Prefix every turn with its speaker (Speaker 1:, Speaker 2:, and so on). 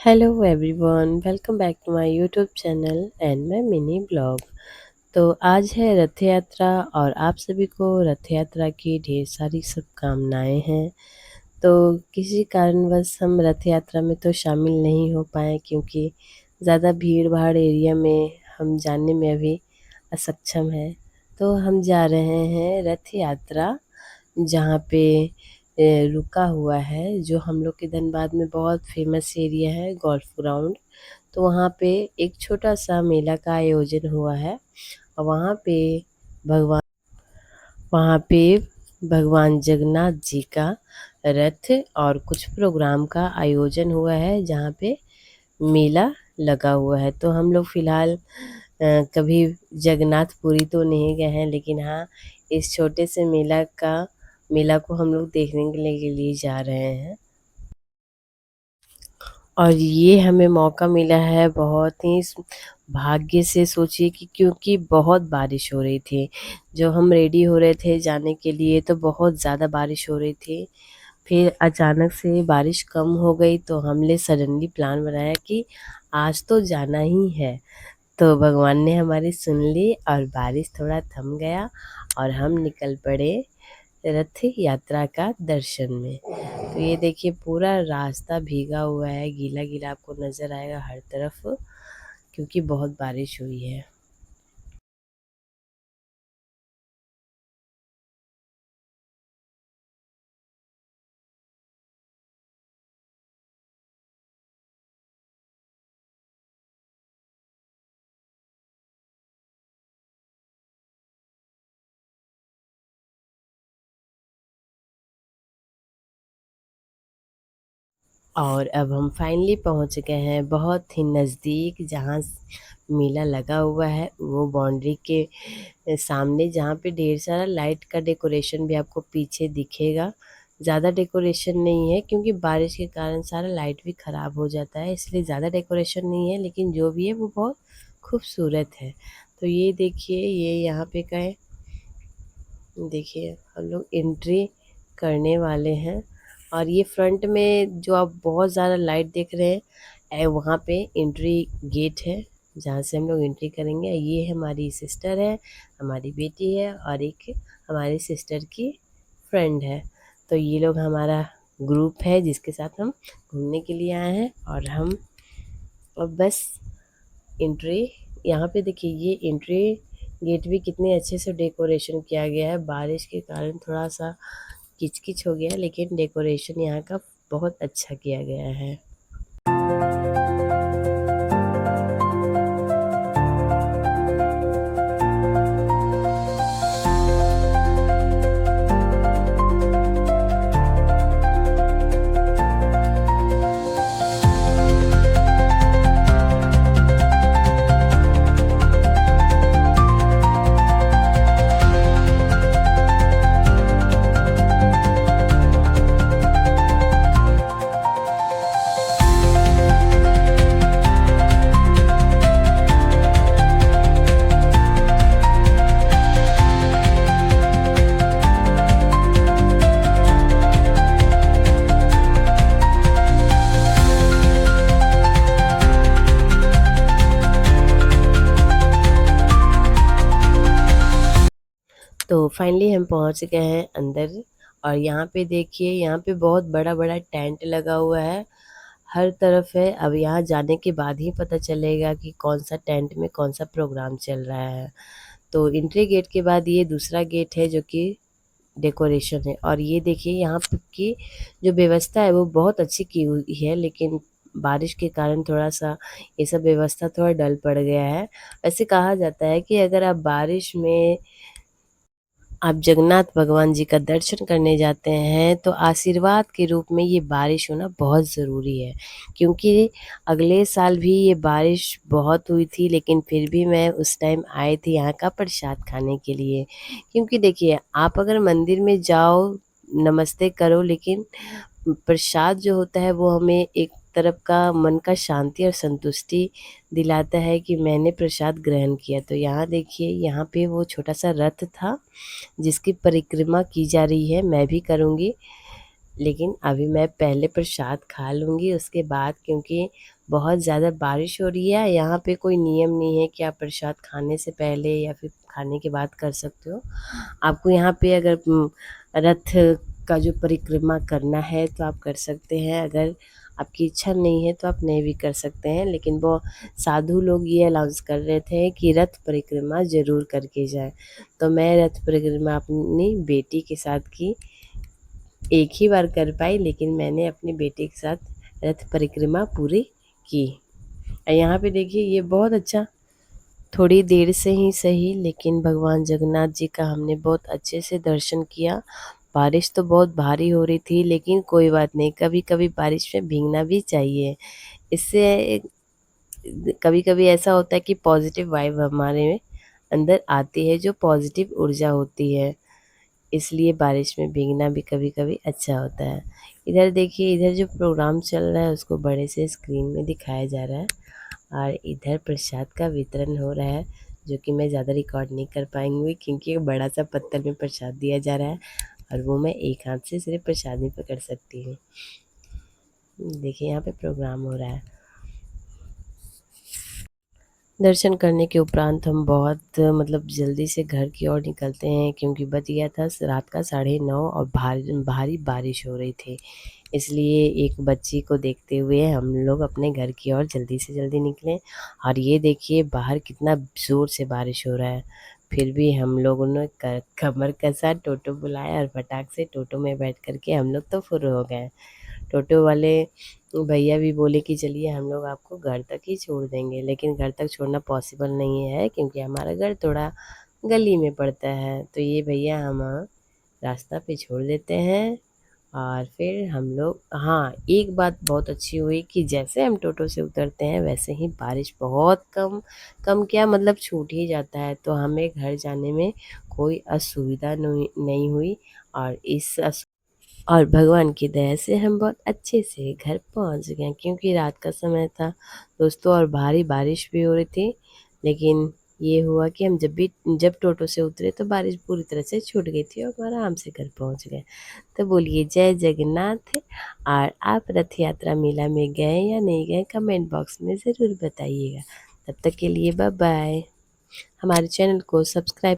Speaker 1: Hello everyone, welcome back to my YouTube channel and my mini blog. तो आज है रथ यात्रा और आप सभी को रथ यात्रा की ढेर सारी शुभकामनाएं हैं। तो किसी कारणवश हम रथ यात्रा में तो शामिल नहीं हो पाए क्योंकि ज़्यादा भीड़ भाड़ एरिया में हम जाने में अभी असक्षम हैं। तो हम जा रहे हैं रथ यात्रा, जहाँ पे रुका हुआ है, जो हम लोग के धनबाद में बहुत फेमस एरिया है गोल्फ ग्राउंड। तो वहाँ पे एक छोटा सा मेला का आयोजन हुआ है और भगवान वहाँ पे भगवान जगन्नाथ जी का रथ और कुछ प्रोग्राम का आयोजन हुआ है, जहाँ पे मेला लगा हुआ है। तो हम लोग फ़िलहाल कभी जगन्नाथपुरी तो नहीं गए हैं, लेकिन हाँ, इस छोटे से मेला को हम लोग देखने के लिए जा रहे हैं। और ये हमें मौका मिला है बहुत ही भाग्य से, सोचिए कि क्योंकि बहुत बारिश हो रही थी। जो हम रेडी हो रहे थे जाने के लिए तो बहुत ज़्यादा बारिश हो रही थी। फिर अचानक से बारिश कम हो गई तो हमने सडनली प्लान बनाया कि आज तो जाना ही है। तो भगवान ने हमारी सुन ली और बारिश थोड़ा थम गया और हम निकल पड़े रथ यात्रा का दर्शन में। तो ये देखिए पूरा रास्ता भीगा हुआ है, गीला गीला आपको नज़र आएगा हर तरफ, क्योंकि बहुत बारिश हुई है। और अब हम फाइनली पहुंच गए हैं बहुत ही नज़दीक, जहां मेला लगा हुआ है। वो बाउंड्री के सामने, जहाँ पे ढेर सारा लाइट का डेकोरेशन भी आपको पीछे दिखेगा। ज़्यादा डेकोरेशन नहीं है क्योंकि बारिश के कारण सारा लाइट भी ख़राब हो जाता है, इसलिए ज़्यादा डेकोरेशन नहीं है, लेकिन जो भी है वो बहुत खूबसूरत है। तो ये देखिए, ये यहाँ पे का है। देखिए हम लोग एंट्री करने वाले हैं और ये फ्रंट में जो आप बहुत ज़्यादा लाइट देख रहे हैं, वहाँ पे एंट्री गेट है, जहाँ से हम लोग एंट्री करेंगे। ये हमारी सिस्टर है, हमारी बेटी है और एक हमारी सिस्टर की फ्रेंड है। तो ये लोग हमारा ग्रुप है जिसके साथ हम घूमने के लिए आए हैं। और हम अब बस एंट्री, यहाँ पे देखिए ये एंट्री गेट भी कितने अच्छे से डेकोरेशन किया गया है। बारिश के कारण थोड़ा सा किच-किच हो गया है, लेकिन डेकोरेशन यहाँ का बहुत अच्छा किया गया है। तो फाइनली हम पहुँच गए हैं अंदर। और यहाँ पे देखिए, यहाँ पे बहुत बड़ा-बड़ा टेंट लगा हुआ है, हर तरफ है। अब यहाँ जाने के बाद ही पता चलेगा कि कौन-सा टेंट में कौन-सा प्रोग्राम चल रहा है। तो एंट्री गेट के बाद ये दूसरा गेट है जो कि डेकोरेशन है। और ये देखिए यहाँ पे की जो व्यवस्था है वो बहुत अच्छी की हुई है, लेकिन बारिश के कारण थोड़ा-सा ये सब व्यवस्था थोड़ा डल पड़ गया है। वैसे कहा जाता है कि अगर आप बारिश में आप जगन्नाथ भगवान जी का दर्शन करने जाते हैं तो आशीर्वाद के रूप में ये बारिश होना बहुत ज़रूरी है। क्योंकि अगले साल भी ये बारिश बहुत हुई थी, लेकिन फिर भी मैं उस टाइम आई थी यहाँ का प्रसाद खाने के लिए। क्योंकि देखिए, आप अगर मंदिर में जाओ, नमस्ते करो, लेकिन प्रसाद जो होता है वो हमें एक तरफ का मन का शांति और संतुष्टि दिलाता है कि मैंने प्रसाद ग्रहण किया। तो यहाँ देखिए, यहाँ पे वो छोटा सा रथ था जिसकी परिक्रमा की जा रही है, मैं भी करूँगी। लेकिन अभी मैं पहले प्रसाद खा लूँगी उसके बाद, क्योंकि बहुत ज़्यादा बारिश हो रही है। यहाँ पे कोई नियम नहीं है कि आप प्रसाद खाने से पहले या फिर खाने के बाद कर सकते हो। आपको यहाँ पे अगर रथ का जो परिक्रमा करना है तो आप कर सकते हैं, अगर आपकी इच्छा नहीं है तो आप नहीं भी कर सकते हैं। लेकिन वो साधु लोग ये अनाउंस कर रहे थे कि रथ परिक्रमा ज़रूर करके जाएँ। तो मैं रथ परिक्रमा अपनी बेटी के साथ की, एक ही बार कर पाई, लेकिन मैंने अपने बेटे के साथ रथ परिक्रमा पूरी की। यहाँ पे देखिए ये बहुत अच्छा, थोड़ी देर से ही सही लेकिन भगवान जगन्नाथ जी का हमने बहुत अच्छे से दर्शन किया। बारिश तो बहुत भारी हो रही थी, लेकिन कोई बात नहीं, कभी-कभी बारिश में भीगना भी चाहिए। इससे कभी-कभी ऐसा होता है कि पॉज़िटिव वाइब हमारे अंदर आती है, जो पॉज़िटिव ऊर्जा होती है। इसलिए बारिश में भीगना भी कभी-कभी अच्छा होता है। इधर देखिए, इधर जो प्रोग्राम चल रहा है उसको बड़े से स्क्रीन में दिखाया जा रहा है और इधर प्रसाद का वितरण हो रहा है, जो कि मैं ज़्यादा रिकॉर्ड नहीं कर पाऊँगी क्योंकि एक बड़ा-सा पत्थर में प्रसाद दिया जा रहा है और वो मैं एक हाथ से सिर्फ़ प्रसाद ही पकड़ सकती हूँ। देखिए यहाँ पे प्रोग्राम हो रहा है। दर्शन करने के उपरांत हम बहुत मतलब जल्दी से घर की ओर निकलते हैं, क्योंकि बज गया था रात का 9:30 और भारी बारिश हो रही थी। इसलिए एक बच्ची को देखते हुए हम लोग अपने घर की ओर जल्दी से जल्दी निकले और ये देखिए बाहर कितना ज़ोर से बारिश हो रहा है। फिर भी हम लोगों ने कमर कसा, टोटो बुलाया और फटाक से टोटो में बैठ कर के हम लोग तो फुर्र हो गए। टोटो वाले भैया भी बोले कि चलिए हम लोग आपको घर तक ही छोड़ देंगे, लेकिन घर तक छोड़ना पॉसिबल नहीं है क्योंकि हमारा घर थोड़ा गली में पड़ता है। तो ये भैया हम रास्ता पे छोड़ देते हैं और फिर हम लोग, हाँ, एक बात बहुत अच्छी हुई कि जैसे हम टोटो से उतरते हैं वैसे ही बारिश बहुत कम, कम क्या मतलब छूट ही जाता है, तो हमें घर जाने में कोई असुविधा नहीं हुई और और भगवान की दया से हम बहुत अच्छे से घर पहुंच गए, क्योंकि रात का समय था दोस्तों और भारी बारिश भी हो रही थी। लेकिन ये हुआ कि हम जब टोटो से उतरे तो बारिश पूरी तरह से छूट गई थी और हम आराम से घर पहुंच गए। तो बोलिए जय जगन्नाथ। और आप रथ यात्रा मेला में गए या नहीं गए, कमेंट बॉक्स में ज़रूर बताइएगा। तब तक के लिए बाय बाय। हमारे चैनल को सब्सक्राइब